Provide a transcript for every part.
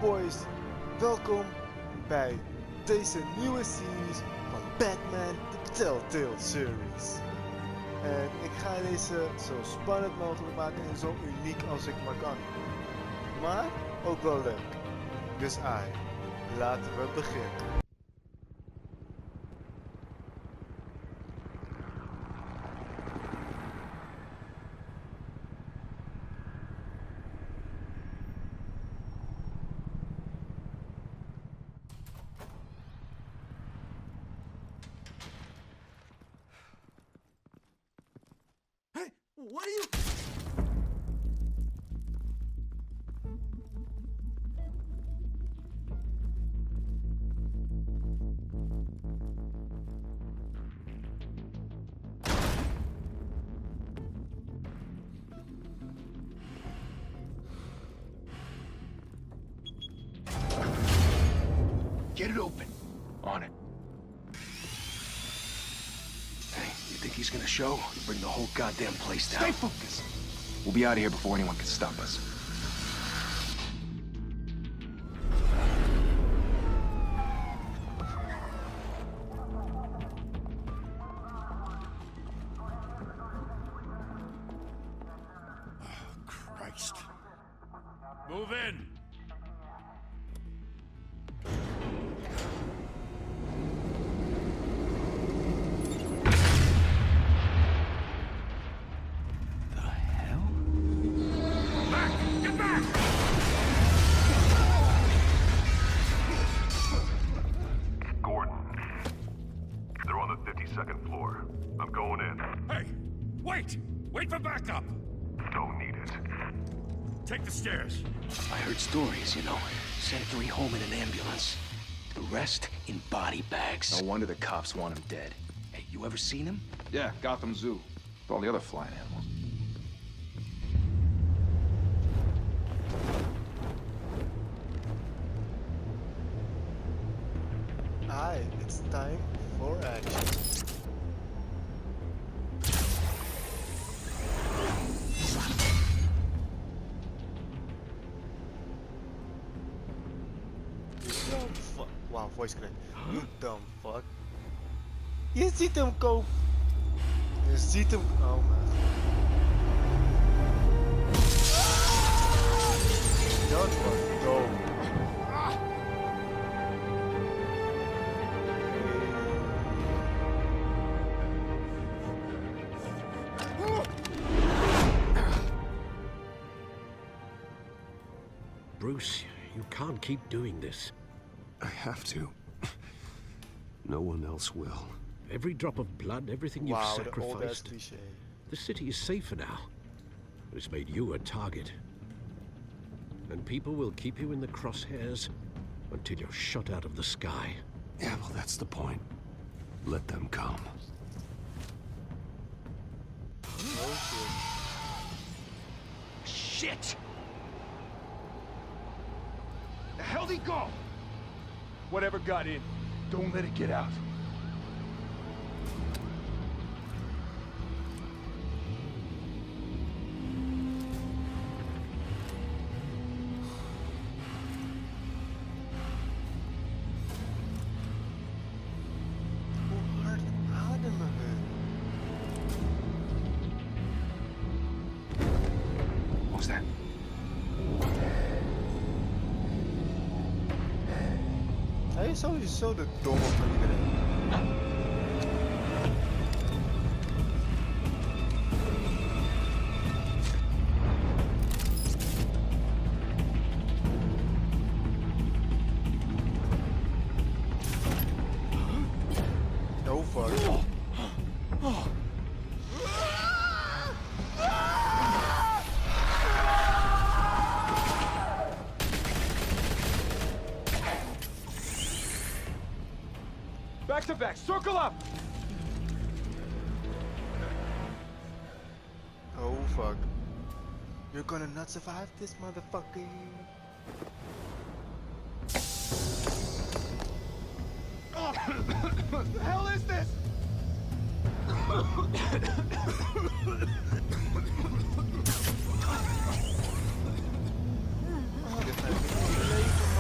boys, welkom bij deze nieuwe series van Batman, de Telltale series. En ik ga deze zo spannend mogelijk maken en zo uniek als ik maar kan. Maar ook wel leuk. Dus laten we beginnen. What are you... Get it open. On it. Hey, you think he's gonna show? Bring the whole goddamn place down. Stay focused! We'll be out of here before anyone can stop us. Oh, Christ. Move in! The hell? Back! Get back! Gordon. They're on the 52nd floor. I'm going in. Hey! Wait! Wait for backup! Don't need it. Take the stairs. I heard stories, you know. Sent 3 home in an ambulance. The rest in body bags. No wonder the cops want him dead. Hey, you ever seen him? Yeah, Gotham Zoo. With all the other flying animals. It's time for action. You dumb fuck. Wow, voice crack. You dumb fuck. Je ziet hem komen. Je ziet hem. Oh man. Dat was dom. Bruce, you can't keep doing this. I have to. No one else will. Every drop of blood, everything you've Wow, the old ass sacrificed. cliché. The city is safer now. It's made you a target. And people will keep you in the crosshairs until you're shot out of the sky. Yeah, well, that's the point. Let them come. Shit! The hell'd he go? Whatever got in, don't let it get out. Hoe hard ademen we? What was that? Hij is sowieso de domme van iedereen. Oh fuck. Back to back, circle up! Oh fuck. You're gonna not survive this motherfucker. What the hell is this? Oh, dit gaat niet leven,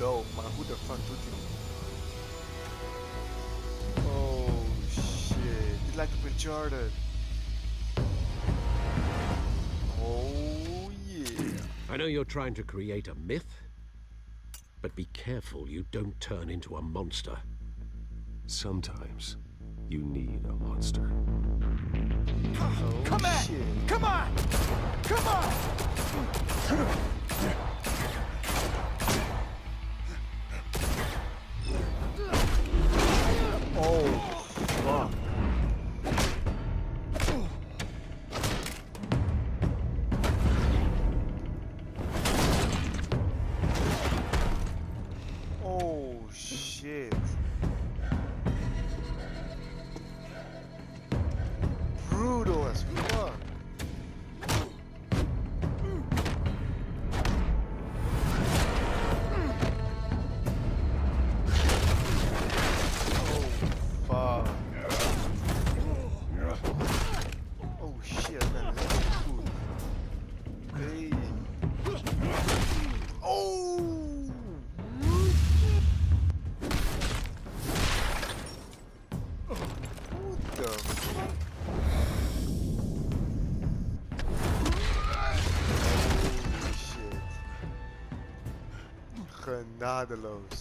dope, maar hoe de fuck doet hij het? Oh shit, dit lijkt op Uncharted. Oh yeah. I know you're trying to create a myth, but be careful you don't turn into a monster. Sometimes you need a monster. Oh Come on! shit. Come on! Come on! Oh fuck. Oh shit. Brutal as fuck. Oh fuck. Oh shit, man. That's cool. Hey. Oh. What the fuck? Holy shit. Genadeloos.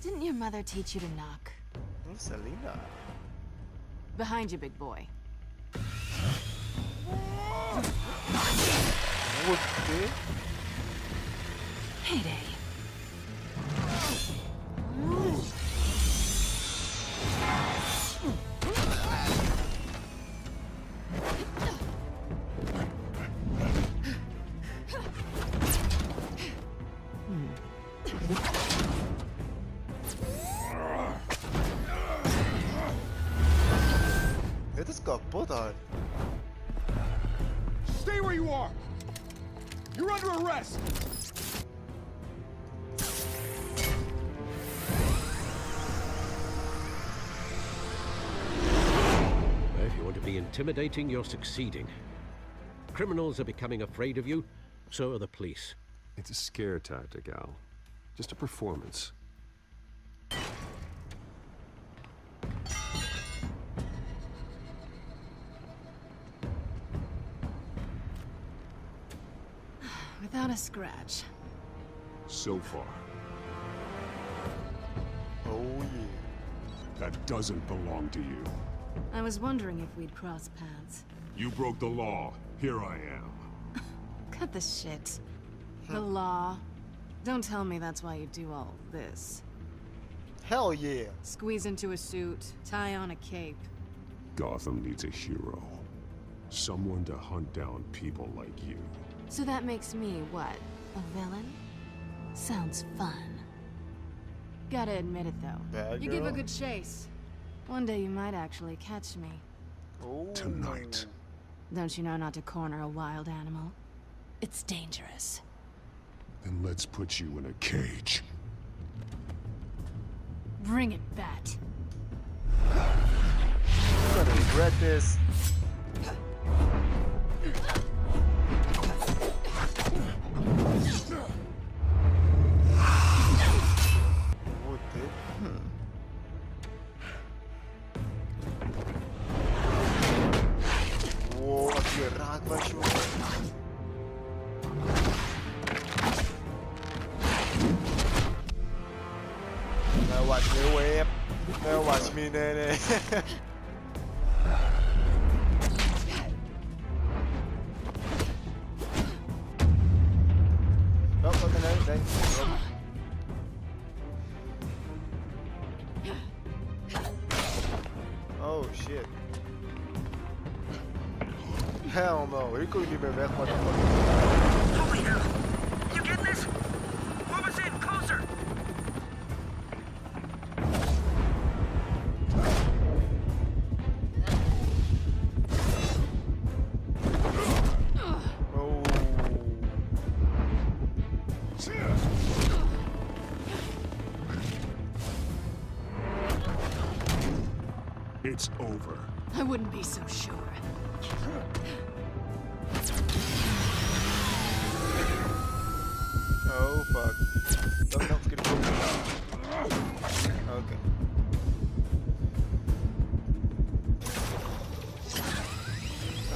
Didn't your mother teach you to knock? Who's Selena? Behind you, big boy. What the? Heyday. Dit is kapot hard. Stay where you are! You're under arrest! If you want to be intimidating, you're succeeding. Criminals are becoming afraid of you, so are the police. It's a scare tactic, Al. Just a performance. Without a scratch. So far. Oh yeah. That doesn't belong to you. I was wondering if we'd cross paths. You broke the law. Here I am. Cut the shit. The law. Don't tell me that's why you do all this. Hell yeah. Squeeze into a suit, tie on a cape. Gotham needs a hero. Someone to hunt down people like you. So that makes me, what, a villain? Sounds fun. Gotta admit it, though. Bad You give a girl? good chase. One day you might actually catch me. Oh. Tonight. Don't you know not to corner a wild animal? It's dangerous. Then let's put you in a cage. Bring it, Bat. I'm gonna regret this. What the? Wow, als je raakt was, jongen. Now watch me whip. Now watch me, nene. Oh, fucking hell, nee. Oh shit. Hell no, hier kom je niet meer weg, motherfucker. Holy hell! You get this? Move us in, closer! Oh. It's over. I wouldn't be so sure.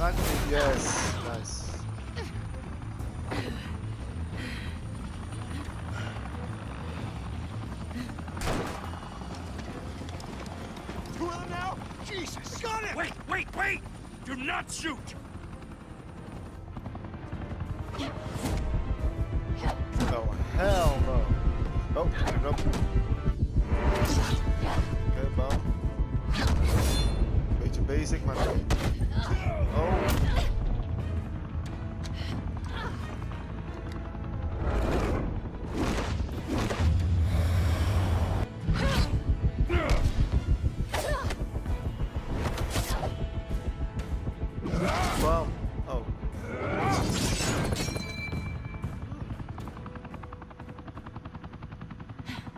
Raak hem niet. Yes. Nice. Two of them now? Jesus! Got it! Wait, wait, wait! Do not shoot! Oh, hell no. Oh, nope. Oké, bam. Beetje basic, maar nee. Oh. Bam. Oh.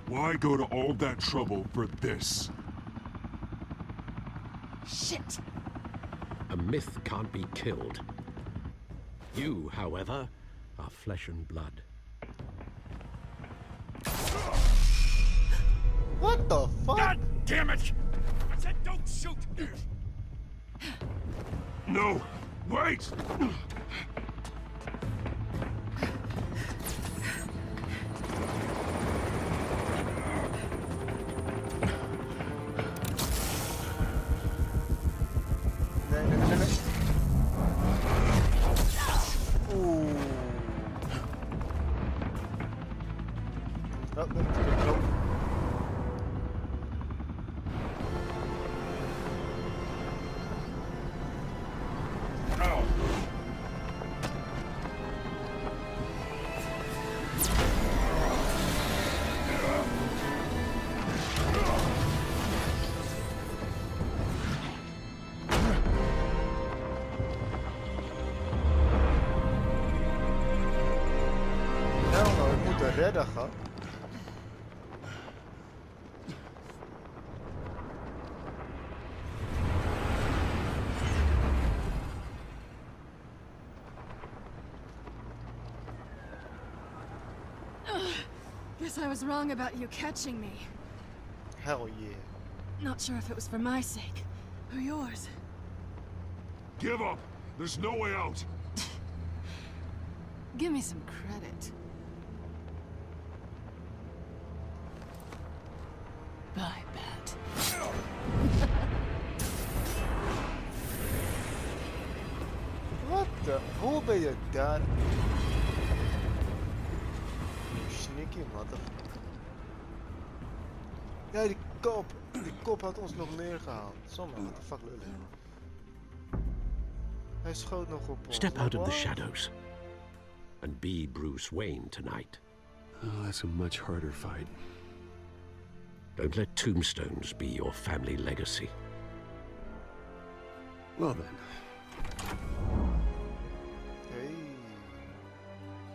Why go to all that trouble for this? Shit! A myth can't be killed. You, however, are flesh and blood. What the fuck? God damn it! I said don't shoot! No! Wait! Nee. Oeh. Oh, nee, nope. Redden gehad. Guess I was wrong about you catching me. Hell yeah. Not sure if it was for my sake or yours. Give up! There's no way out! Give me some credit. Bye, Bat. What the? Hoe ben je daar? Sneaky motherfucker. Ja, die kop had ons nog neergehaald. Zomaar, what the fuck lullig. Hij schoot nog op ons. Step out of the shadows and be Bruce Wayne tonight. Oh, that's a much harder fight. Don't let tombstones be your family legacy. Well then, Hey.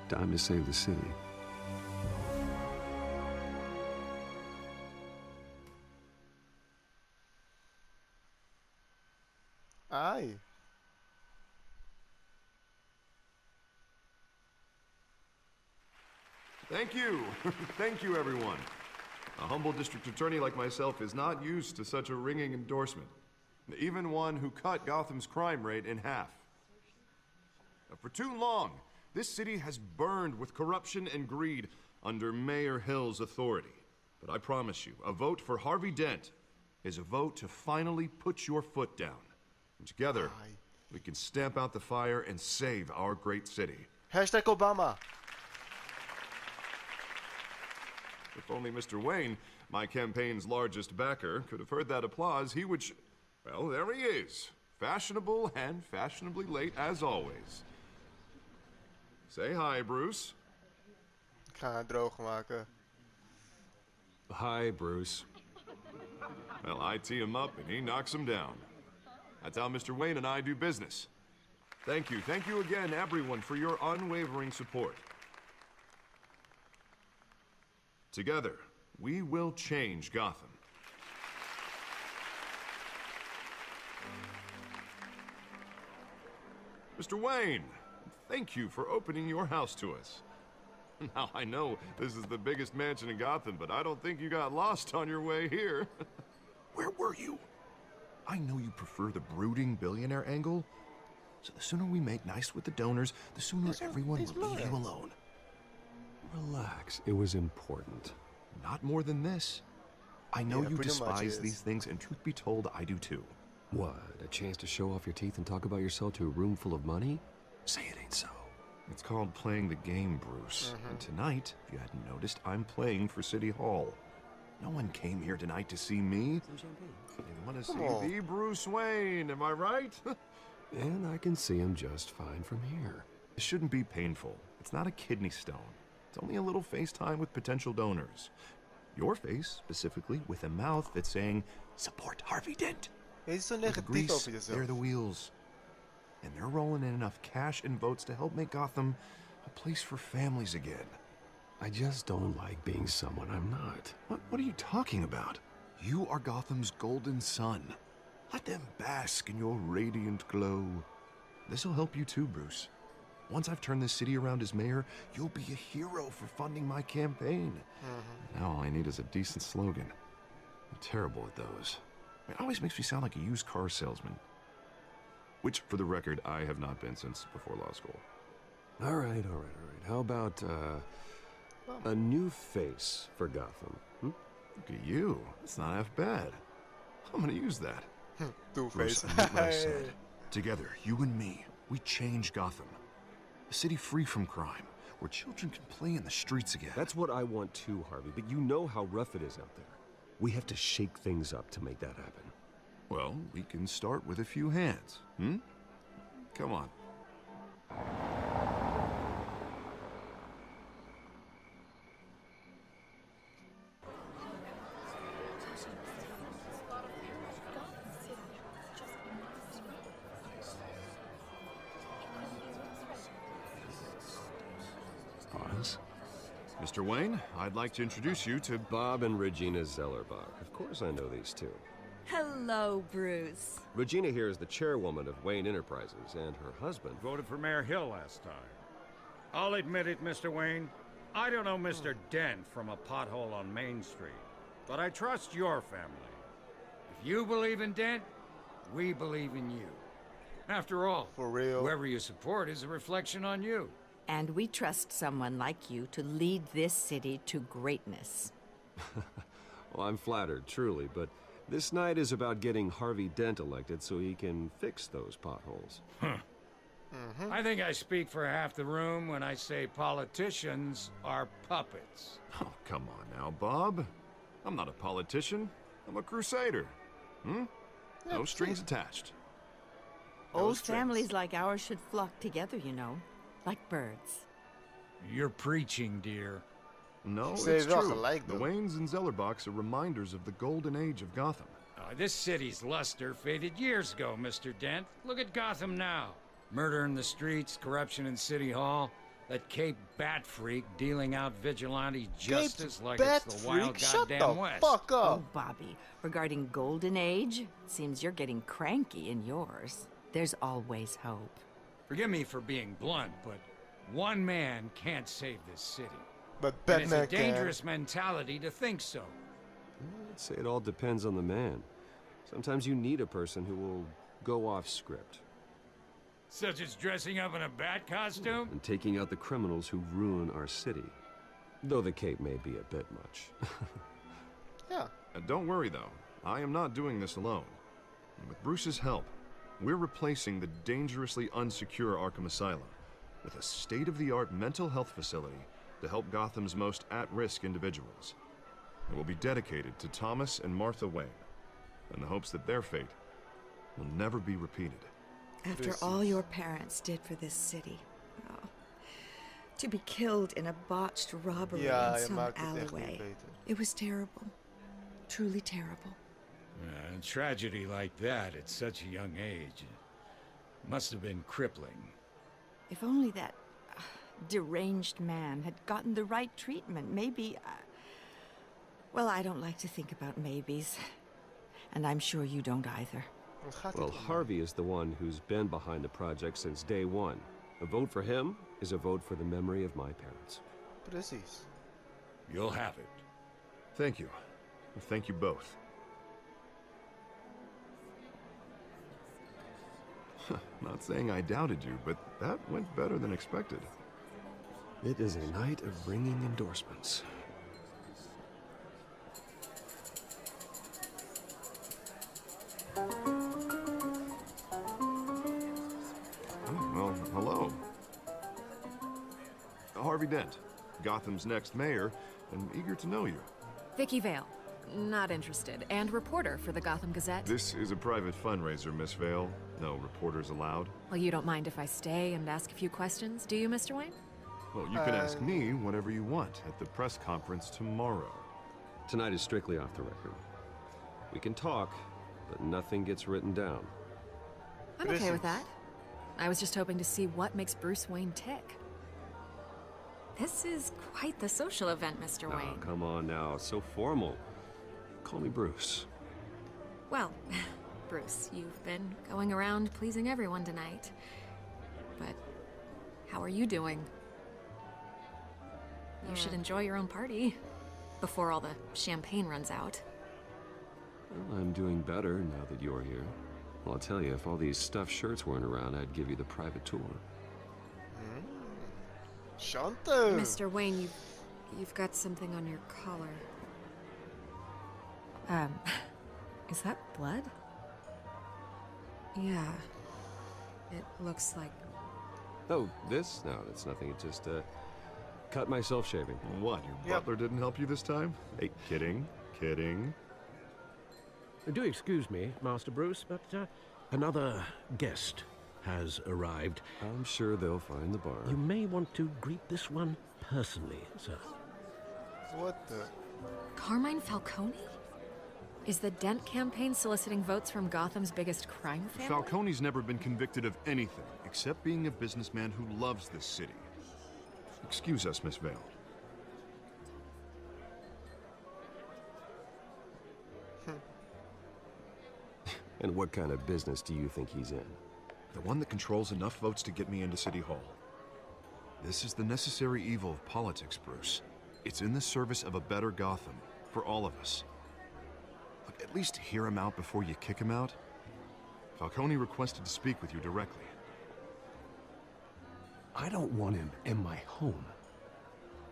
time to save the city. Ai. Thank you. Thank you, everyone. A humble district attorney like myself is not used to such a ringing endorsement. Even one who cut Gotham's crime rate in half. For too long, this city has burned with corruption and greed under Mayor Hill's authority. But I promise you, a vote for Harvey Dent is a vote to finally put your foot down. And together, we can stamp out the fire and save our great city. Hashtag Obama. If only Mr. Wayne, my campaign's largest backer, could have heard that applause, he would well, there he is. Fashionable and fashionably late as always. Say hi, Bruce. Ik ga haar droog maken. Hi, Bruce. Well, I tee him up and he knocks him down. That's how Mr. Wayne and I do business. Thank you again, everyone, for your unwavering support. Together, we will change Gotham. Mr. Wayne, thank you for opening your house to us. Now, I know this is the biggest mansion in Gotham, but I don't think you got lost on your way here. Where were you? I know you prefer the brooding billionaire angle, So the sooner we make nice with the donors, the sooner everyone will leave you alone. Relax, it was important. Not more than this. I know you pretty much despise is. these things, and truth be told, I do too. What? A chance to show off your teeth and talk about yourself to a room full of money? Say it ain't so. It's called playing the game, Bruce. And tonight, if you hadn't noticed, I'm playing for City Hall. No one came here tonight to see me. They want to see the Bruce Wayne, am I right? And I can see him just fine from here. It shouldn't be painful. It's not a kidney stone. It's only a little FaceTime with potential donors. Your face, specifically, with a mouth that's saying, support Harvey Dent. Je is zo With the negatief grease, over they're jezelf. the wheels. And they're rolling in enough cash and votes to help make Gotham a place for families again. I just don't like being someone I'm not. What are you talking about? You are Gotham's golden sun. Let them bask in your radiant glow. This'll help you too, Bruce. Once I've turned this city around as mayor, you'll be a hero for funding my campaign. Now all I need is a decent slogan. I'm terrible at those. It always makes me sound like a used car salesman. Which, for the record, I have not been since before law school. All right. How about, a new face for Gotham? Look at you. It's not half bad. I'm gonna use that. Two-Face. Bruce, I meant what I said. Together, you and me, we change Gotham. A city free from crime, where children can play in the streets again. That's what I want too, Harvey, but you know how rough it is out there. We have to shake things up to make that happen. Well, we can start with a few hands, Come on. Pause. Mr. Wayne, I'd like to introduce you to Bob and Regina Zellerbach. Of course I know these two. Hello, Bruce. Regina here is the chairwoman of Wayne Enterprises, and her husband... Voted for Mayor Hill last time. I'll admit it, Mr. Wayne. I don't know Mr. Dent from a pothole on Main Street, but I trust your family. If you believe in Dent, we believe in you. After all, For real. whoever you support is a reflection on you. And we trust someone like you to lead this city to greatness. Well, I'm flattered, truly, but this night is about getting Harvey Dent elected so he can fix those potholes. I think I speak for half the room when I say politicians are puppets. Oh, come on now, Bob. I'm not a politician. I'm a crusader. No strings attached. Old families like ours should flock together, you know, like birds. You're preaching, dear. No, Say it's wel true. gelijk The dan. Waynes and Zellerbachs are reminders of the golden age of Gotham. This city's luster faded years ago, Mr. Dent. Look at Gotham now. Murder in the streets, corruption in City Hall, that Cape Bat freak dealing out vigilante justice like Bat it's the wild freak? Shut goddamn the West. fuck up. Oh, Bobby, regarding Golden Age, seems you're getting cranky in yours. There's always hope. Forgive me for being blunt, but one man can't save this city. But And it's Batman a dangerous mentality to think so. I'd say it all depends on the man. Sometimes you need a person who will go off script Such as dressing up in a bat costume? and taking out the criminals who ruin our city. Though the cape may be a bit much. can. Ja. Don't worry, though. I am not doing this alone. And with Bruce's help, we're replacing the dangerously unsecure Arkham Asylum with a state-of-the-art mental health facility to help Gotham's most at-risk individuals. It will be dedicated to Thomas and Martha Wayne, in the hopes that their fate will never be repeated. After all your parents did for this city. Oh, to be killed in a botched robbery Ja, in je some maakt het echt niet alleyway. beter. It was terrible. Truly terrible. A tragedy like that at such a young age must have been crippling. If only that deranged man had gotten the right treatment, maybe... well, I don't like to think about maybes. And I'm sure you don't either. Wat gaat Well, dit om? Harvey is the one who's been behind the project since day one. A vote for him is a vote for the memory of my parents. Precies. You'll have it. Thank you. Thank you both. Not saying I doubted you, but that went better than expected. It is a night of ringing endorsements. Well, hello. Harvey Dent, Gotham's next mayor, and eager to know you. Vicky Vale. Not interested. And reporter for the Gotham Gazette. This is a private fundraiser, Miss Vale. No reporters allowed. Well, you don't mind if I stay and ask a few questions, do you, Mr. Wayne? Well, you can ask me whatever you want at the press conference tomorrow. Tonight is strictly off the record. We can talk, but nothing gets written down. I'm okay with that. I was just hoping to see what makes Bruce Wayne tick. This is quite the social event, Mr. Oh, Wayne. come on now, so formal. Call me Bruce. Well, Bruce, you've been going around pleasing everyone tonight. But how are you doing? You should enjoy your own party before all the champagne runs out. Well, I'm doing better now that you're here. Well, I'll tell you, if all these stuffed shirts weren't around, I'd give you the private tour. Shanta! Mr. Wayne, you've got something on your collar. Is that blood? Yeah. It looks like... Oh, this? No, that's nothing. It just, cut myself shaving. What, your butler didn't help you this time? Hey, kidding, kidding. Do excuse me, Master Bruce, but another guest has arrived. I'm sure they'll find the bar. You may want to greet this one personally, sir. What the? Carmine Falcone? Is the Dent campaign soliciting votes from Gotham's biggest crime family? Falcone's never been convicted of anything except being a businessman who loves this city. Excuse us, Miss Vale. And what kind of business do you think he's in? The one that controls enough votes to get me into City Hall. This is the necessary evil of politics, Bruce. It's in the service of a better Gotham, for all of us. Look, at least hear him out before you kick him out. Falcone requested to speak with you directly. I don't want him in my home.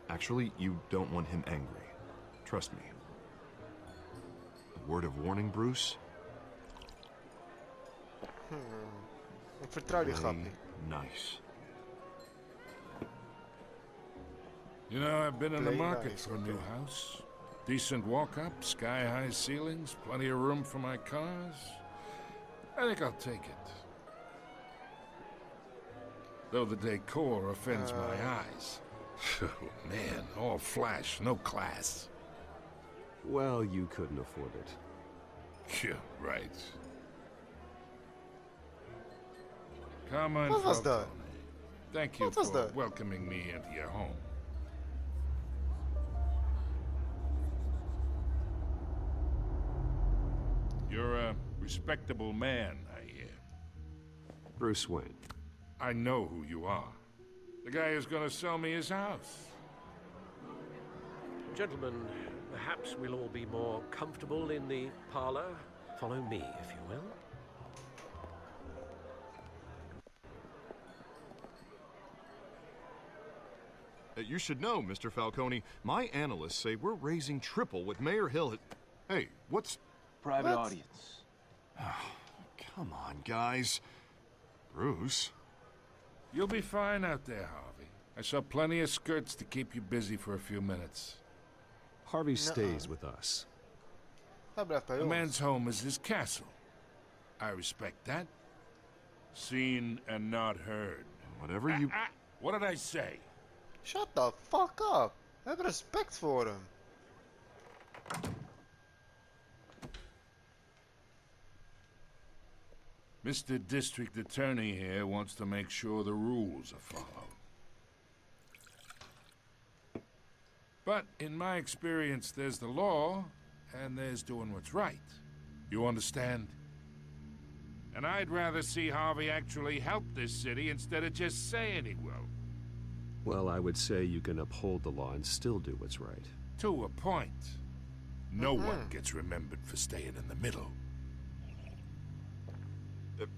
Actually, you don't want him angry. Trust me. A word of warning, Bruce? Ik vertrouw die grap niet. Nice. You know, I've been in the Play market nice, for a new okay. house. Decent walk-up, sky-high ceilings, plenty of room for my cars. I think I'll take it. Though the decor offends my eyes. Oh, man, all flash, no class. Well, you couldn't afford it. Yeah, right. Carmine Wat was dat? Falcone, thank you Wat was for dat? welcoming me into your home. You're a respectable man, I hear. Bruce Wayne. I know who you are. The guy who's gonna sell me his house. Gentlemen, perhaps we'll all be more comfortable in the parlor. Follow me, if you will. You should know, Mr. Falcone, my analysts say we're raising triple what Mayor Hill had... Hey, what's... Private audience. Come on, guys. Bruce? You'll be fine out there, Harvey. I saw plenty of skirts to keep you busy for a few minutes. Harvey stays with us. Hij blijft bij A ons. man's home is his castle. I respect that. Seen and not heard. Whatever you... What did I say? Shut the fuck up. Heb respect voor hem. Mr. District Attorney here wants to make sure the rules are followed. But in my experience, there's the law, and there's doing what's right. You understand? And I'd rather see Harvey actually help this city instead of just saying he will. Well, I would say you can uphold the law and still do what's right. To a point. No one gets remembered for staying in the middle.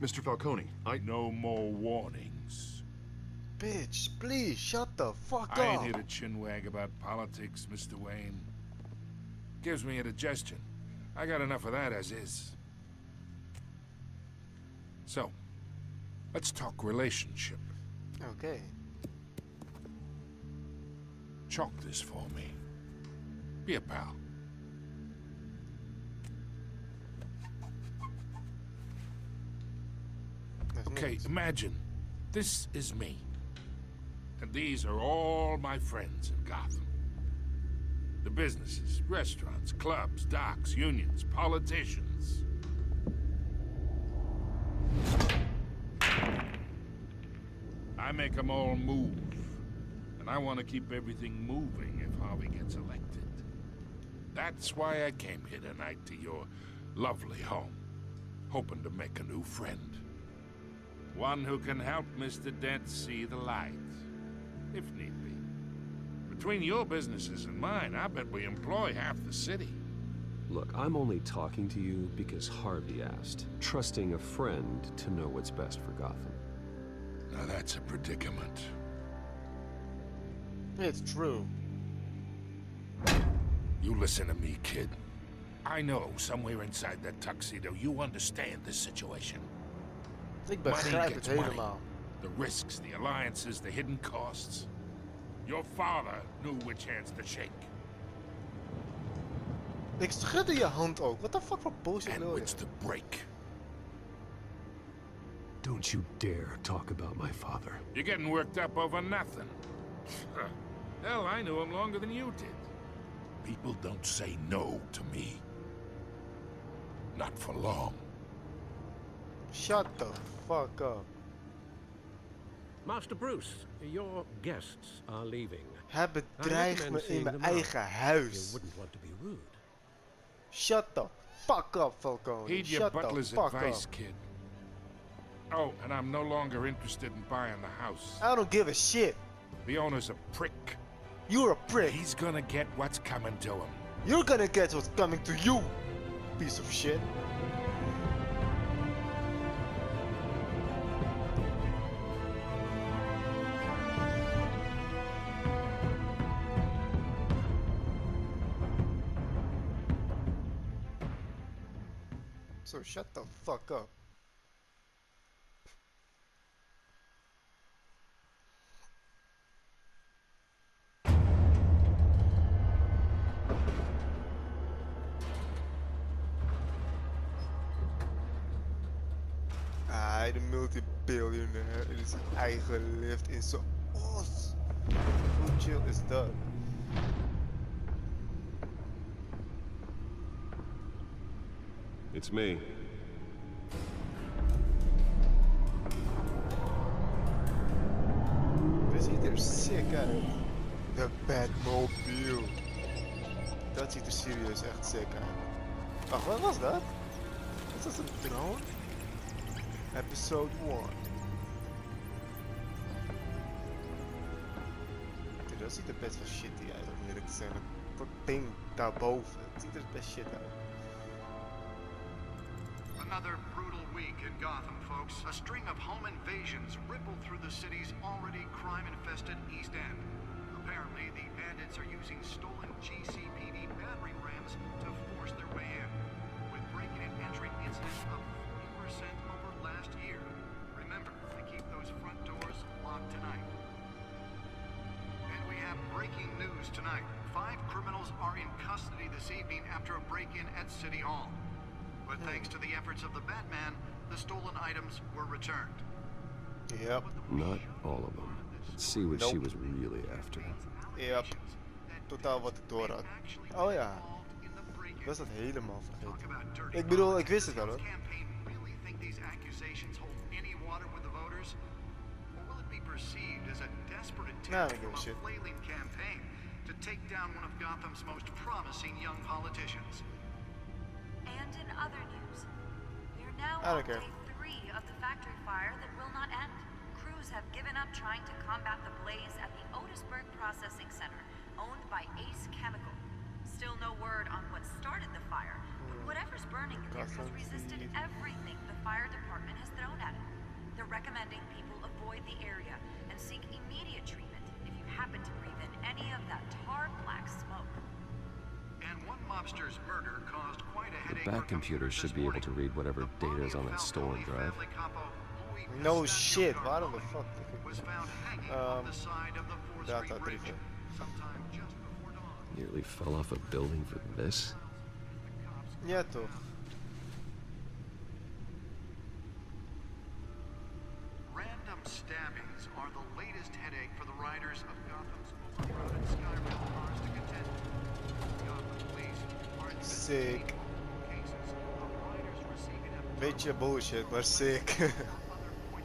Mr. Falcone, No more warnings. Bitch, please, shut the fuck I ain't up. here to chinwag about politics, Mr. Wayne. Gives me indigestion. I got enough of that as is. So, let's talk relationship. Okay. Chalk this for me. Be a pal. Okay, imagine this is me. And these are all my friends in Gotham. The businesses, restaurants, clubs, docks, unions, politicians. I make them all move. And I want to keep everything moving if Harvey gets elected. That's why I came here tonight to your lovely home, hoping to make a new friend. One who can help Mr. Dent see the light, if need be. Between your businesses and mine, I bet we employ half the city. Look, I'm only talking to you because Harvey asked, trusting a friend to know what's best for Gotham. Now that's a predicament. It's true. You listen to me, kid. I know somewhere inside that tuxedo you understand this situation. Ik Money begrijp gets het money. helemaal. The risks, the alliances, the hidden costs. Your father knew which hands to shake. Ik schudde je hand ook. What the fuck for bullshit And wil je? which to break. Don't you dare talk about my father. You're getting worked up over nothing. Hell, I knew him longer than you did. People don't say no to me. Not for long. Shut the fuck up. Master Bruce, your guests are leaving. Hij bedreigt me in mijn eigen huis. You wouldn't want to be rude. Shut the fuck up, Falcone. Heed your Shut the butler's fuck advice, up. kid. Oh, and I'm no longer interested in buying the house. I don't give a shit. The owner's a prick. You're a prick. He's gonna get what's coming to him. You're gonna get what's coming to you, piece of shit. So shut the fuck up. De multi-billionaire in zijn eigen lift in zijn os. Hoe chill is dat? It's me. Dit ziet er sick uit. De Batmobile. Dat ziet er serieus echt sick uit. Wacht, wat was dat? Is dat een drone? Episode 1. Dude, dat ziet er best wel shitty uit, om eerlijk te zijn. Dat ding daarboven, het ziet er best shit uit. Another brutal week in Gotham, folks. A string of home invasions rippled through the city's already crime-infested East End. Apparently, the bandits are using stolen GCPD battering rams to force their way in, with break-in and entry incidents up 40% over last year. Remember to keep those front doors locked tonight. And we have breaking news tonight. 5 criminals are in custody this evening after a break-in at City Hall. But thanks to the efforts of the Batman, the stolen items were returned. Yep. Not all of them. Let's see what she was really after. Yep. Totaal wat ik door had. Oh ja. Ik was dat helemaal vergeten. Ik bedoel, ik wist het al hoor. Nah, I don't give a shit. Campaign to take down one of Gotham's most promising young politicians. And in other news, we are now I on don't care. day 3 of the factory fire that will not end. Crews have given up trying to combat the blaze at the Otisburg Processing Center, owned by Ace Chemical. Still no word on what started the fire, but whatever's burning in there has resisted everything the fire department has thrown at it. They're recommending people avoid the area and seek immediate treatment if you happen to breathe in any of that tar black smoke. And one mobster's murder caused quite a headache. Back computers should be able to read whatever data is on that stolen drive. No shit, waarom de fuck? Data 3. Nearly fell off a building for this? Ja toch. Random stabbings are the latest headache for the riders of Gotham's overcrowded Skyrim cars to contend with. Gotham police are investigating Sick. cases of riders receiving a Beetje bullshit, maar sick.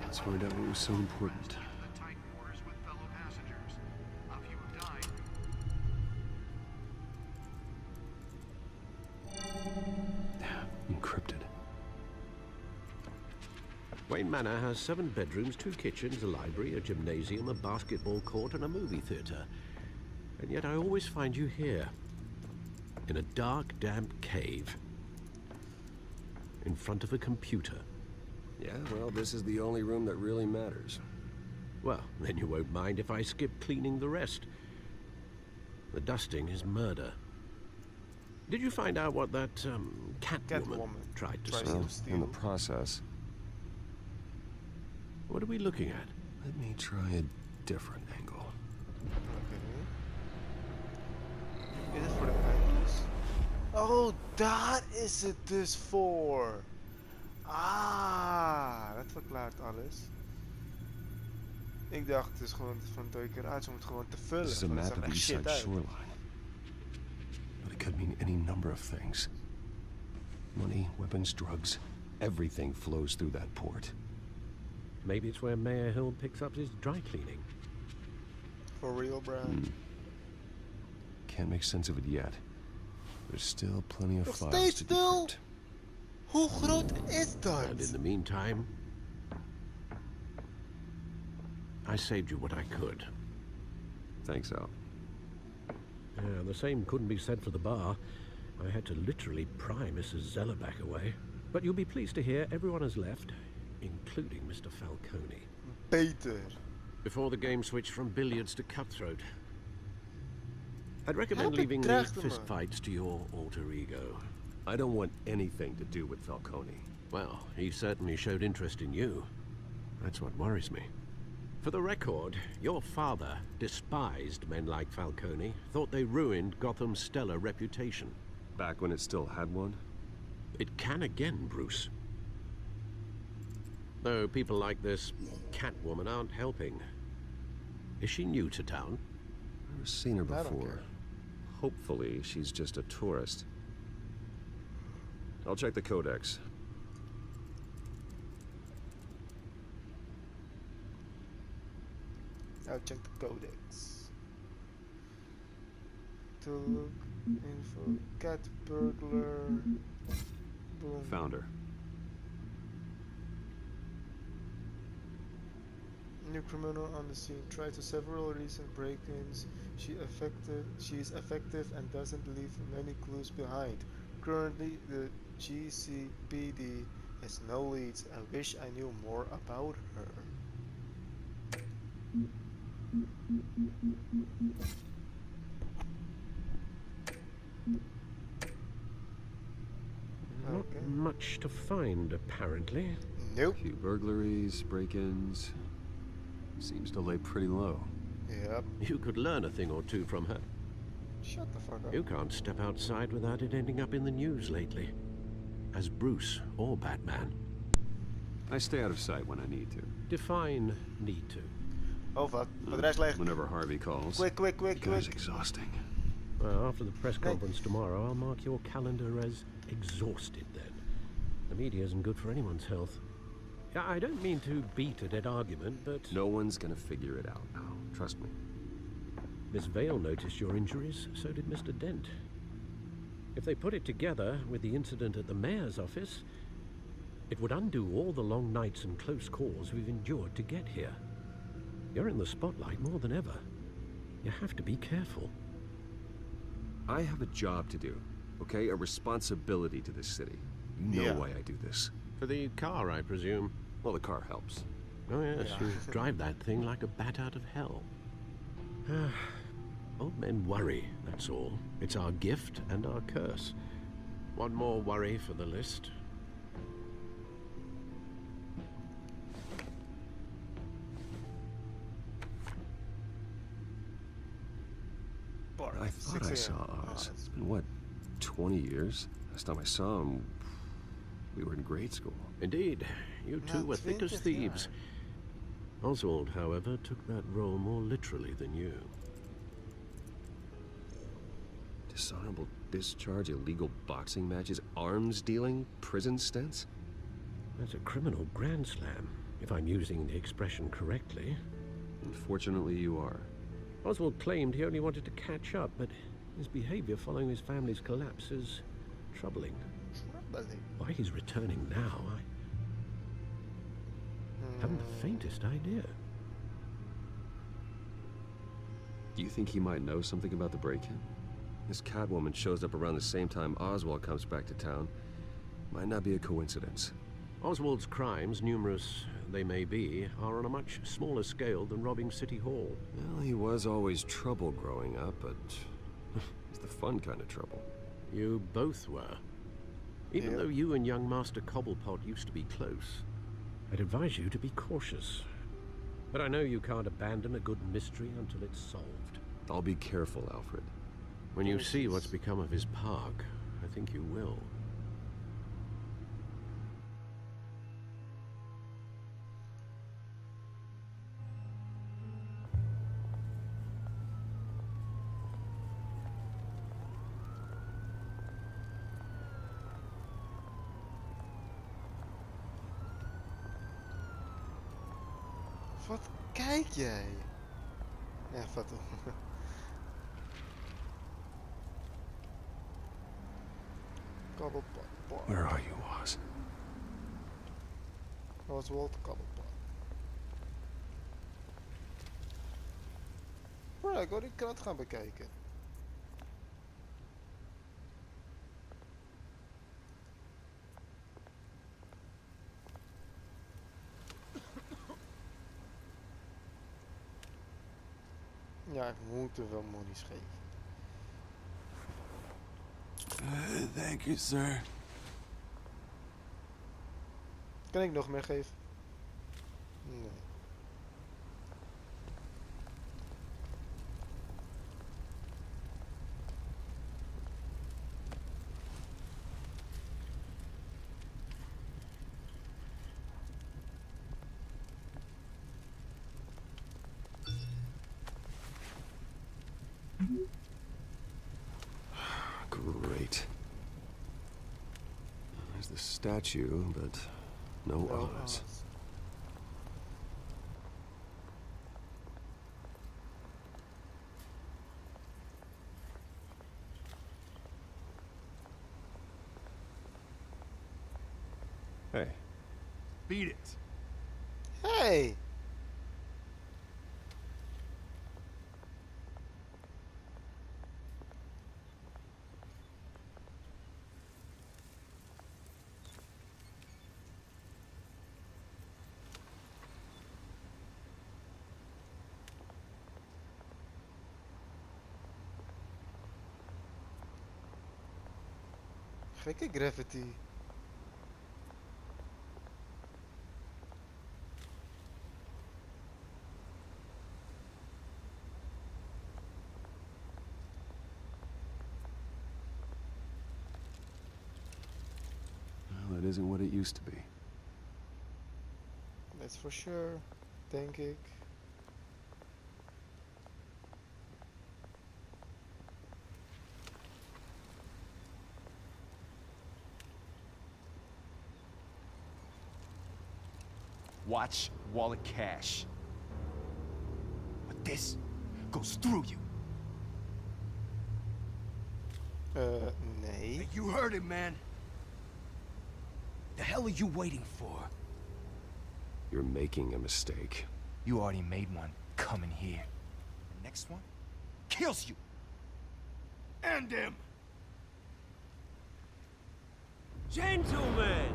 Let's find out what was so important. the tight quarters with fellow passengers. A few have died. Encrypted. Wayne Manor has 7 bedrooms, 2 kitchens, a library, a gymnasium, a basketball court, and a movie theatre. And yet I always find you here, in a dark, damp cave, in front of a computer. Yeah, well, this is the only room that really matters. Well, then you won't mind if I skip cleaning the rest. The dusting is murder. Did you find out what that, Catwoman tried to steal? In the process. What are we looking at? Let me try a different angle. Is het voor de eindjes? Oh, daar is het dus voor. Ah, dat verklaart alles. Ik dacht, het is gewoon van een keer uit, ze moet gewoon te vullen. This is a want het map zag of the echt East shit Side uit. shoreline. But it could mean any number of things. Money, weapons, drugs, everything flows through that port. Maybe it's where Mayor Hill picks up his dry cleaning. For real, Brian. Can't make sense of it yet. There's still plenty of Nog files steeds to stil? decrypt. Hoe groot is dat? And in the meantime, I saved you what I could. Thanks, Al. Yeah, the same couldn't be said for the bar. I had to literally pry Mrs. Zellerback away. But you'll be pleased to hear everyone has left, including Mr. Falcone. Beter. Before the game switched from billiards to cutthroat. I'd recommend Help leaving het the dragen, man. fistfights to your alter ego. I don't want anything to do with Falcone. Well, he certainly showed interest in you. That's what worries me. For the record, your father despised men like Falcone, thought they ruined Gotham's stellar reputation. Back when it still had one? It can again, Bruce. Though people like this Catwoman aren't helping. Is she new to town? Never seen her I don't before. care. Hopefully, she's just a tourist. I'll check the codex. I'll check the codex. To look info. Cat burglar. Boom. Found her. New criminal on the scene. Tried to several recent break-ins. She is effective and doesn't leave many clues behind. Currently, the GCPD has no leads. I wish I knew more about her. Okay. Not much to find, apparently. Nope. Few burglaries, break-ins. Seems to lay pretty low. Yep. You could learn a thing or two from her. Shut the fuck up. You can't step outside without it ending up in the news lately. As Bruce or Batman. I stay out of sight when I need to. Define need to. Oh fuck. Voor de rest leeg. Whenever Harvey calls. Quick. The guy's exhausting. Well, after the press conference tomorrow, I'll mark your calendar as exhausted then. The media isn't good for anyone's health. I don't mean to beat a dead argument, but... No one's gonna figure it out now. Trust me. Miss Vale noticed your injuries, so did Mr. Dent. If they put it together with the incident at the mayor's office, it would undo all the long nights and close calls we've endured to get here. You're in the spotlight more than ever. You have to be careful. I have a job to do, okay? A responsibility to this city. You know why I do this. For the car, I presume. Well, the car helps. Oh yes, you drive that thing like a bat out of hell. Old men worry, that's all. It's our gift and our curse. One more worry for the list. I thought I saw Oz. It's been, what, 20 years? Last time I saw him, we were in grade school. Indeed. You two were thick as thieves. Oswald, however, took that role more literally than you. Dishonorable discharge, illegal boxing matches, arms dealing, prison stints? That's a criminal grand slam, if I'm using the expression correctly. Unfortunately, you are. Oswald claimed he only wanted to catch up, but his behavior following his family's collapse is troubling. Why he's returning now, I haven't the faintest idea. Do you think he might know something about the break-in? This Catwoman shows up around the same time Oswald comes back to town. Might not be a coincidence. Oswald's crimes, numerous they may be, are on a much smaller scale than robbing City Hall. Well, he was always trouble growing up, but it's the fun kind of trouble. You both were. Even though you and young Master Cobblepot used to be close, I'd advise you to be cautious. But I know you can't abandon a good mystery until it's solved. I'll be careful, Alfred. When you see what's become of his park, I think you will. Wat kijk jij? Ja, vat op. Cobblepot. Where are you, Oz? Oswald Cobblepot. Bro, ik wil die krant gaan bekijken. Ja, ik moet er wel monies geven. Thank you, sir. Kan ik nog meer geven? Nee. Great. There's the statue, but no Oz. Hey. Beat it. Hey! Gekke graffiti. Well, it isn't what it used to be. That's for sure, denk ik. Watch wallet cash. But this goes through you. Nee. You heard it, man. The hell are you waiting for? You're making a mistake. You already made one coming here. The next one kills you. End him! Gentlemen!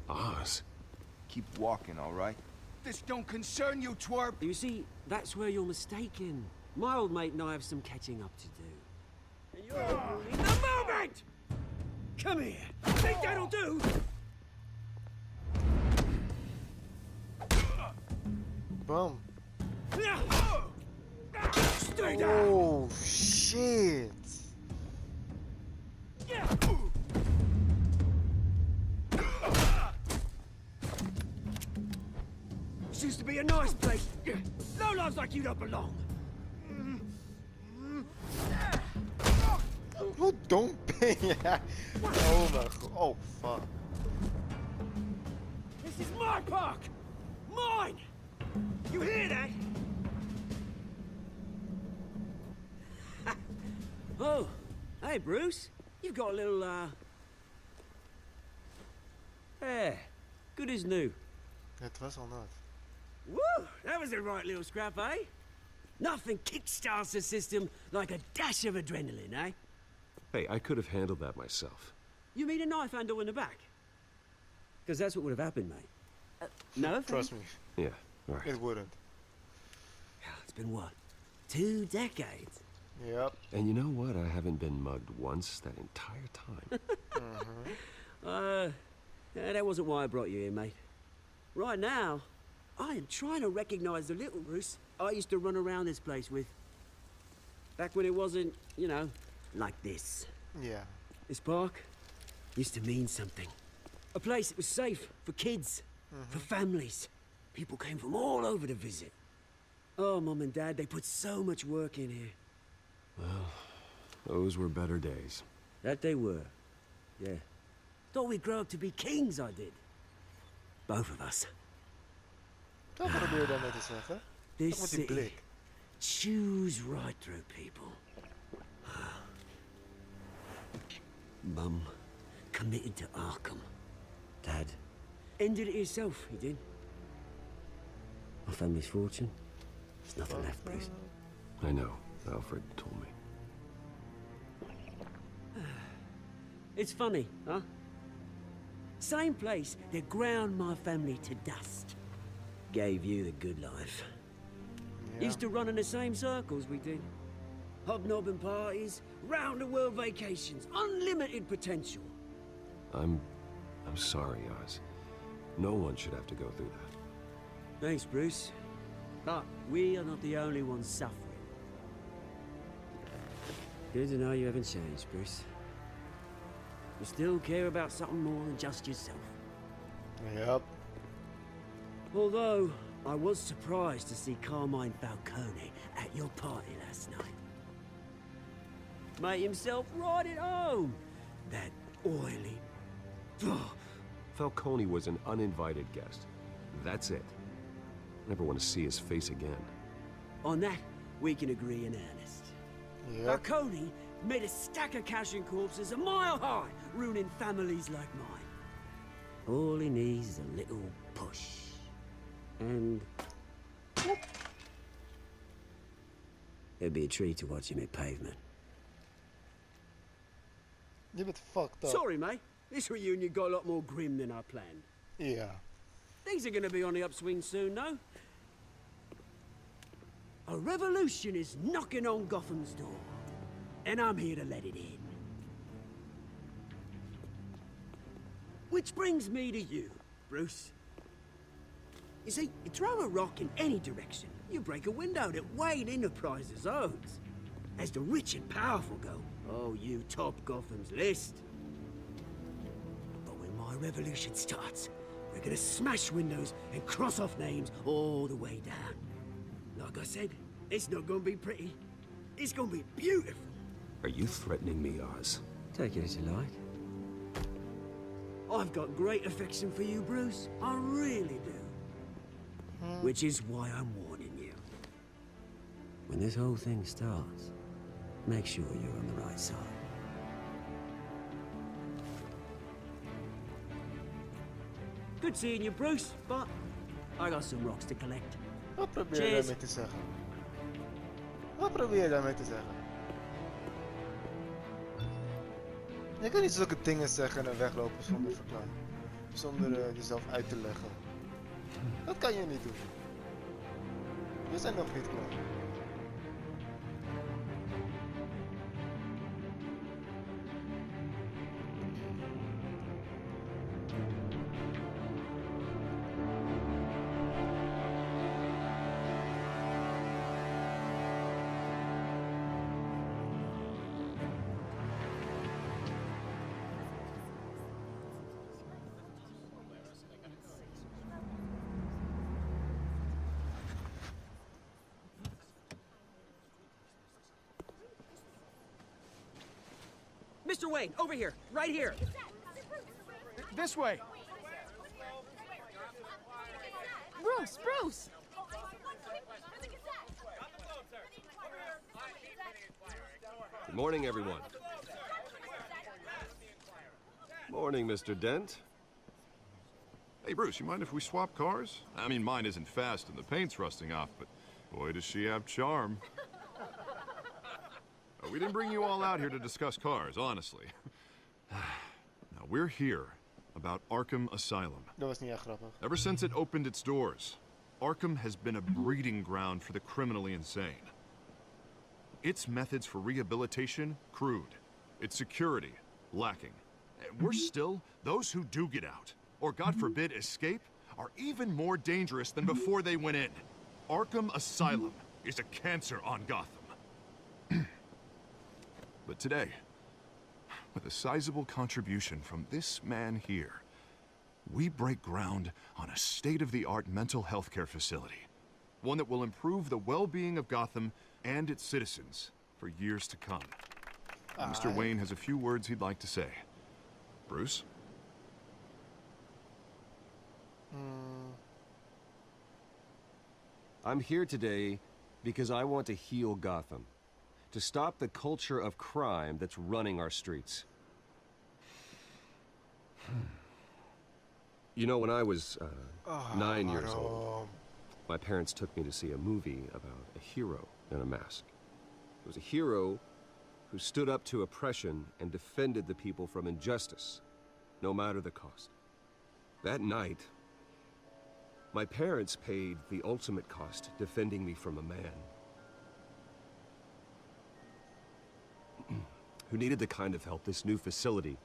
Oz. Keep walking, all right? This don't concern you, twerp! You see, that's where you're mistaken. My old mate and I have some catching up to do. And you're ruining the moment! Come here! Think that'll do? Boom. Stay down! Oh, shit! This used to be a nice place. No lives like you don't belong. Wat dom ben jij? Oh mijn god. Oh, fuck. This is my park! Mine! You hear that? Oh, hey Bruce. You've got a little, hair. Good as new. Het was al nat. Woo! That was a right little scrap, eh? Nothing kickstarts the system like a dash of adrenaline, eh? Hey, I could have handled that myself. You mean a knife handle in the back? Because that's what would have happened, mate. No? Trust me. Yeah, all right. It wouldn't. It's been what? 2 decades? Yep. And you know what? I haven't been mugged once that entire time. Yeah, that wasn't why I brought you here, mate. Right now, I am trying to recognize the little Bruce I used to run around this place with. Back when it wasn't, you know, like this. Yeah. This park used to mean something. A place that was safe for kids, for families. People came from all over to visit. Oh, Mum and Dad, they put so much work in here. Well, those were better days. That they were, yeah. Thought we'd grow up to be kings, I did. Both of us. Wat probeer je daarmee te zeggen? This Met die city blik. chews right through people. Mum committed to Arkham. Dad ended it himself, he did. My family's fortune. There's nothing left, Bruce. I know. Alfred told me. It's funny, huh? Same place that ground my family to dust. Gave you the good life. Yeah. Used to run in the same circles we did. Hobnobbing parties, round-the-world vacations, unlimited potential. I'm sorry, Oz. No one should have to go through that. Thanks, Bruce. But we are not the only ones suffering. Good to know you haven't changed, Bruce. You still care about something more than just yourself. Yep. Although, I was surprised to see Carmine Falcone at your party last night. Made himself right at home. That oily... Falcone was an uninvited guest. That's it. Never want to see his face again. On that, we can agree in earnest. Yep. Falcone made a stack of cash and corpses a mile high, ruining families like mine. All he needs is a little push. And... whoop. It'd be a treat to watch him hit pavement. Je bent fucked up. Sorry, mate. This reunion got a lot more grim than I planned. Yeah. Things are gonna be on the upswing soon, though. A revolution is knocking on Gotham's door. And I'm here to let it in. Which brings me to you, Bruce. You see, you throw a rock in any direction, you break a window that Wayne Enterprises owns. As the rich and powerful go, oh, you top Gotham's list. But when my revolution starts, we're gonna smash windows and cross off names all the way down. Like I said, it's not gonna be pretty. It's gonna be beautiful. Are you threatening me, Oz? Take it as you like. I've got great affection for you, Bruce. I really do. Which is why I'm warning you. When this whole thing starts, make sure you're on the right side. Good seeing you, Bruce, but I got some rocks to collect. Wat probeer je daarmee te zeggen? Wat probeer je daarmee te zeggen? Je kan niet zulke dingen zeggen en weglopen zonder verklaring. Zonder jezelf uit te leggen. Dat kan je niet doen. We zijn nog niet klaar. Mr. Wayne, over here, right here. This way. Bruce! Good morning, everyone. Morning, Mr. Dent. Hey, Bruce, you mind if we swap cars? I mean, mine isn't fast and the paint's rusting off, but boy, does she have charm. We didn't bring you all out here to discuss cars, honestly. Now, we're here about Arkham Asylum. Dat was niet echt grappig. Ever since it opened its doors, Arkham has been a breeding ground for the criminally insane. Its methods for rehabilitation, crude. Its security, lacking. And worse still, those who do get out, or God forbid escape, are even more dangerous than before they went in. Arkham Asylum is a cancer on Gotham. But today, with a sizable contribution from this man here, we break ground on a state-of-the-art mental health care facility. One that will improve the well-being of Gotham and its citizens for years to come. Mr. Wayne has a few words he'd like to say. Bruce? I'm here today because I want to heal Gotham. To stop the culture of crime that's running our streets. You know, when I was 9 years old, my parents took me to see a movie about a hero in a mask. It was a hero who stood up to oppression and defended the people from injustice, no matter the cost. That night, my parents paid the ultimate cost defending me from a man who needed the kind of help this new facility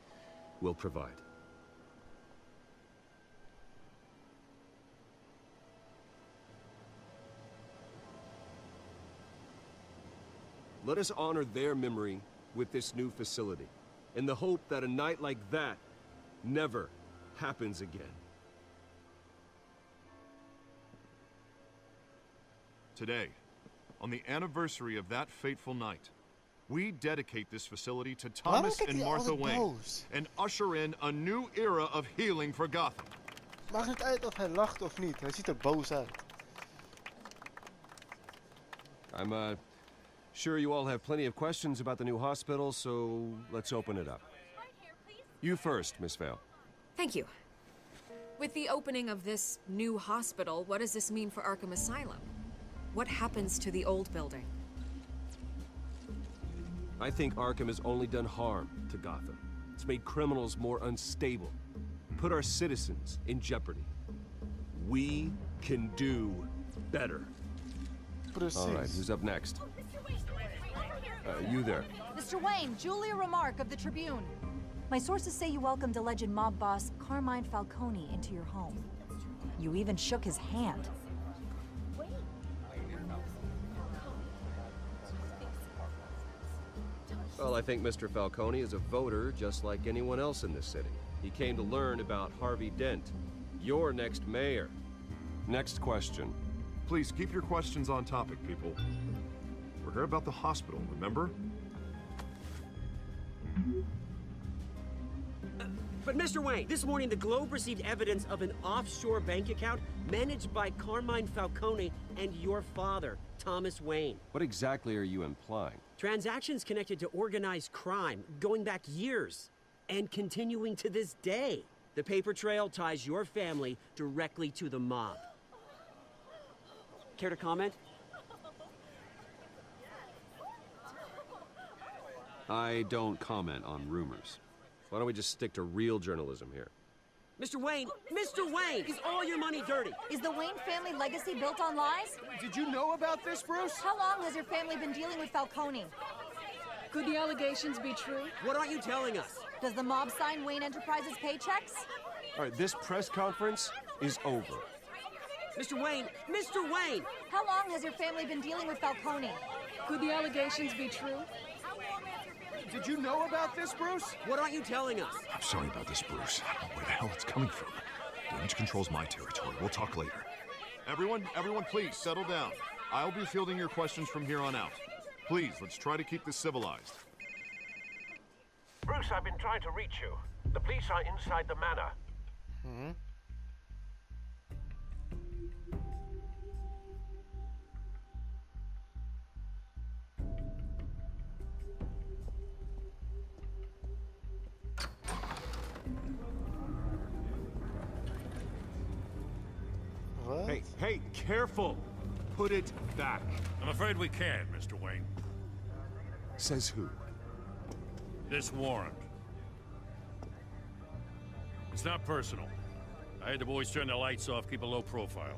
will provide. Let us honor their memory with this new facility, in the hope that a night like that never happens again. Today, on the anniversary of that fateful night, we dedicate this facility to Thomas and Martha Wayne and usher in a new era of healing for Gotham. Maakt niet uit of hij lacht of niet. Hij ziet er boos uit. I'm sure you all have plenty of questions about the new hospital, so let's open it up. You first, Miss Vale. Thank you. With the opening of this new hospital, what does this mean for Arkham Asylum? What happens to the old building? I think Arkham has only done harm to Gotham. It's made criminals more unstable, put our citizens in jeopardy. We can do better. All right, who's up next? You there. Mr. Wayne, Julia Remark of the Tribune. My sources say you welcomed alleged mob boss Carmine Falcone into your home. You even shook his hand. Well, I think Mr. Falcone is a voter just like anyone else in this city. He came to learn about Harvey Dent, your next mayor. Next question. Please keep your questions on topic, people. We're here about the hospital, remember? But Mr. Wayne, this morning the Globe received evidence of an offshore bank account managed by Carmine Falcone and your father, Thomas Wayne. What exactly are you implying? Transactions connected to organized crime going back years and continuing to this day. The paper trail ties your family directly to the mob. Care to comment? I don't comment on rumors. Why don't we just stick to real journalism here? Mr. Wayne, is all your money dirty? Is the Wayne family legacy built on lies? Did you know about this, Bruce? How long has your family been dealing with Falcone? Could the allegations be true? What aren't you telling us? Does the mob sign Wayne Enterprises paychecks? All right, this press conference is over. Mr. Wayne! How long has your family been dealing with Falcone? Could the allegations be true? Did you know about this, Bruce? What aren't you telling us? I'm sorry about this, Bruce. I don't know where the hell it's coming from. Damage control's my territory. We'll talk later. Everyone, please, settle down. I'll be fielding your questions from here on out. Please, let's try to keep this civilized. Bruce, I've been trying to reach you. The police are inside the manor. Hmm? What? Hey, careful! Put it back. I'm afraid we can't, Mr. Wayne. Says who? This warrant. It's not personal. I had the boys turn the lights off, keep a low profile.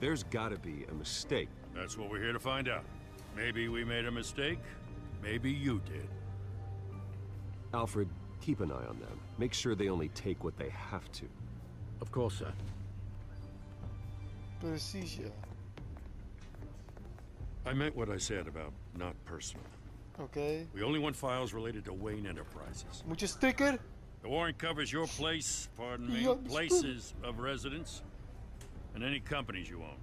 There's gotta be a mistake. That's what we're here to find out. Maybe we made a mistake. Maybe you did. Alfred, keep an eye on them. Make sure they only take what they have to. Of course, sir. Precies, ja. I meant what I said about not personal. Okay. We only want files related to Wayne Enterprises. Moet je sticker? The warrant covers your place, pardon me, Ja, places of residence, and any companies you own.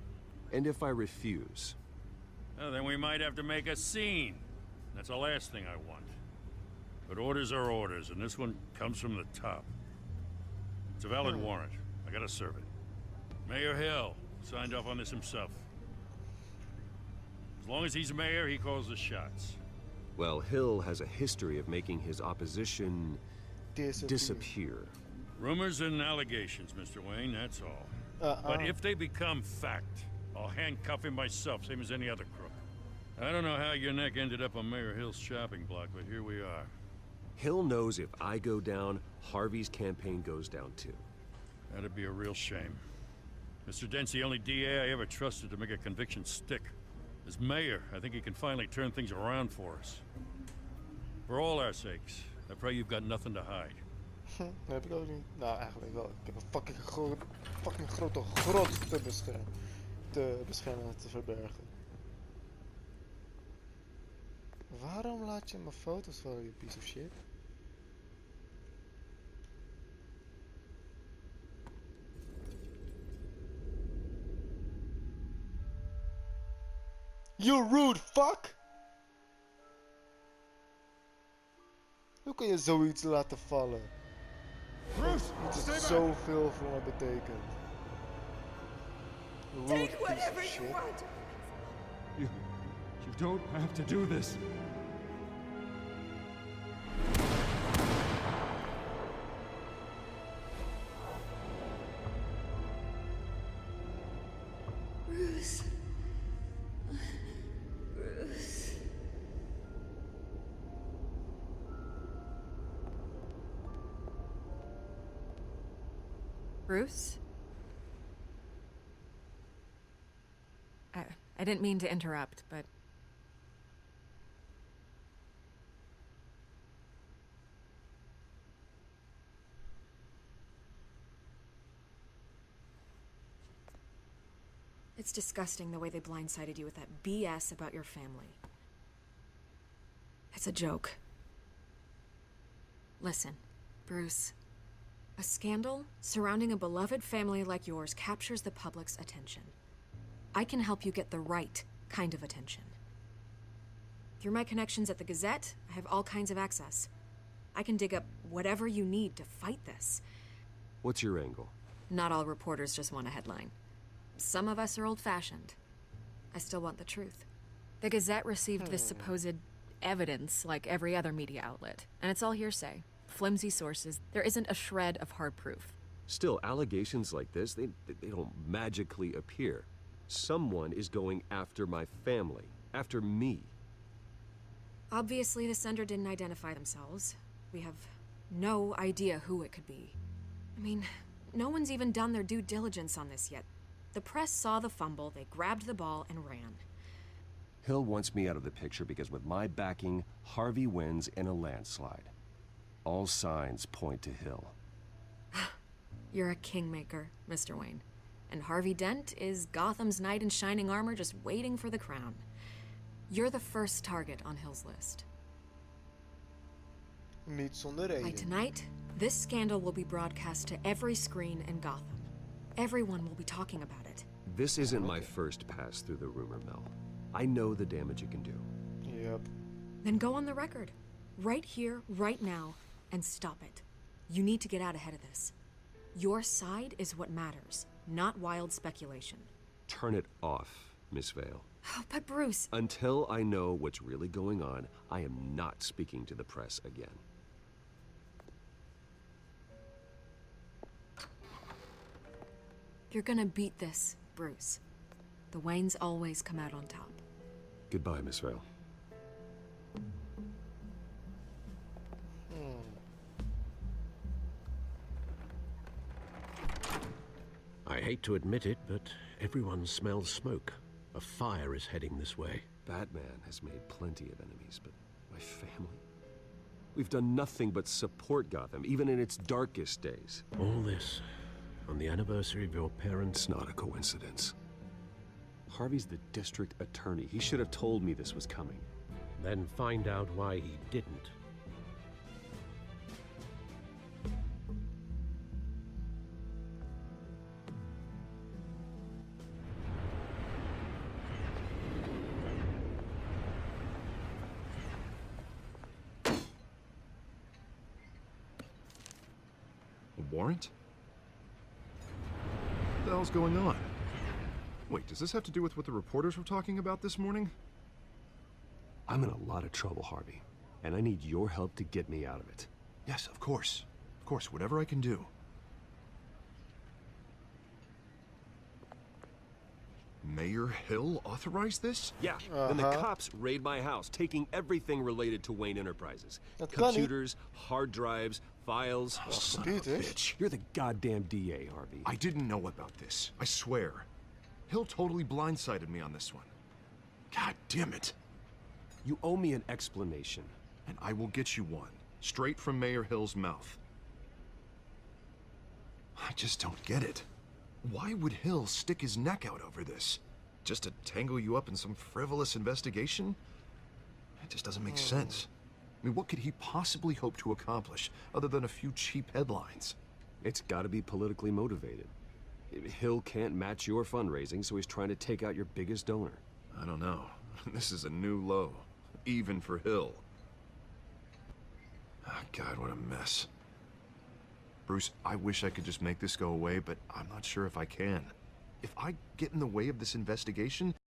And if I refuse? Well, then we might have to make a scene. That's the last thing I want. But orders are orders, and this one comes from the top. It's a valid warrant. I gotta serve it. Mayor Hill signed off on this himself. As long as he's mayor, he calls the shots. Well, Hill has a history of making his opposition disappear. Rumors and allegations, Mr. Wayne, that's all. But if they become fact, I'll handcuff him myself, same as any other crook. I don't know how your neck ended up on Mayor Hill's shopping block, but here we are. Hill knows if I go down, Harvey's campaign goes down too. That'd be a real shame. Mr. Dent's the only DA I ever trusted to make a conviction stick. As mayor, I think he can finally turn things around for us. For all our sakes, I pray you've got nothing to hide. Dat heb ik ook niet. Nou, eigenlijk wel. Ik heb een fucking grote grot te beschermen, te verbergen. Waarom laat je mijn foto's vallen, je piece of shit? You rude fuck! Hoe kan je zoiets laten vallen? Bruce, Het is zoveel voor me betekent. Rude Take whatever piece of you shit. want. You don't have to do this. Bruce. Bruce. Bruce? I didn't mean to interrupt, but... It's disgusting the way they blindsided you with that BS about your family. It's a joke. Listen, Bruce. A scandal surrounding a beloved family like yours captures the public's attention. I can help you get the right kind of attention. Through my connections at the Gazette, I have all kinds of access. I can dig up whatever you need to fight this. What's your angle? Not all reporters just want a headline. Some of us are old-fashioned. I still want the truth. The Gazette received this supposed evidence like every other media outlet, and it's all hearsay. Flimsy sources. There isn't a shred of hard proof. Still, allegations like this, they don't magically appear. Someone is going after my family, after me. Obviously, the sender didn't identify themselves. We have no idea who it could be. I mean, no one's even done their due diligence on this yet. The press saw the fumble, they grabbed the ball and ran. Hill wants me out of the picture because with my backing, Harvey wins in a landslide. All signs point to Hill. You're a kingmaker, Mr. Wayne. And Harvey Dent is Gotham's knight in shining armor just waiting for the crown. You're the first target on Hill's list. Niet zonder By reden. tonight, this scandal will be broadcast to every screen in Gotham. Everyone will be talking about it. This isn't my first pass through the rumor mill. I know the damage it can do. Yep. Then go on the record. Right here, right now, and stop it. You need to get out ahead of this. Your side is what matters, not wild speculation. Turn it off, Miss Vale. Oh, but Bruce... Until I know what's really going on, I am not speaking to the press again. You're gonna beat this, Bruce. The Waynes always come out on top. Goodbye, Miss Vale. I hate to admit it, but everyone smells smoke. A fire is heading this way. Batman has made plenty of enemies, but my family? We've done nothing but support Gotham, even in its darkest days. All this on the anniversary of your parents'... It's not a coincidence. Harvey's the district attorney. He should have told me this was coming. Then find out why he didn't. A warrant? What the hell's going on? Wait, does this have to do with what the reporters were talking about this morning? I'm in a lot of trouble, Harvey, and I need your help to get me out of it. Yes, of course. Of course, whatever I can do. Mayor Hill authorized this? Yeah, and the cops raid my house, taking everything related to Wayne Enterprises. Dat kan niet. Computers, hard drives, files. Oh, son of a bitch. You're the goddamn DA, Harvey. I didn't know about this. I swear. Hill totally blindsided me on this one. God damn it. You owe me an explanation. And I will get you one. Straight from Mayor Hill's mouth. I just don't get it. Why would Hill stick his neck out over this? Just to tangle you up in some frivolous investigation? It just doesn't make sense. I mean, what could he possibly hope to accomplish other than a few cheap headlines? It's gotta be politically motivated. Hill can't match your fundraising, so he's trying to take out your biggest donor. I don't know. This is a new low. Even for Hill. Oh, God, what a mess. Bruce, I wish I could just make this go away, but I'm not sure if I can. If I get in the way of this investigation,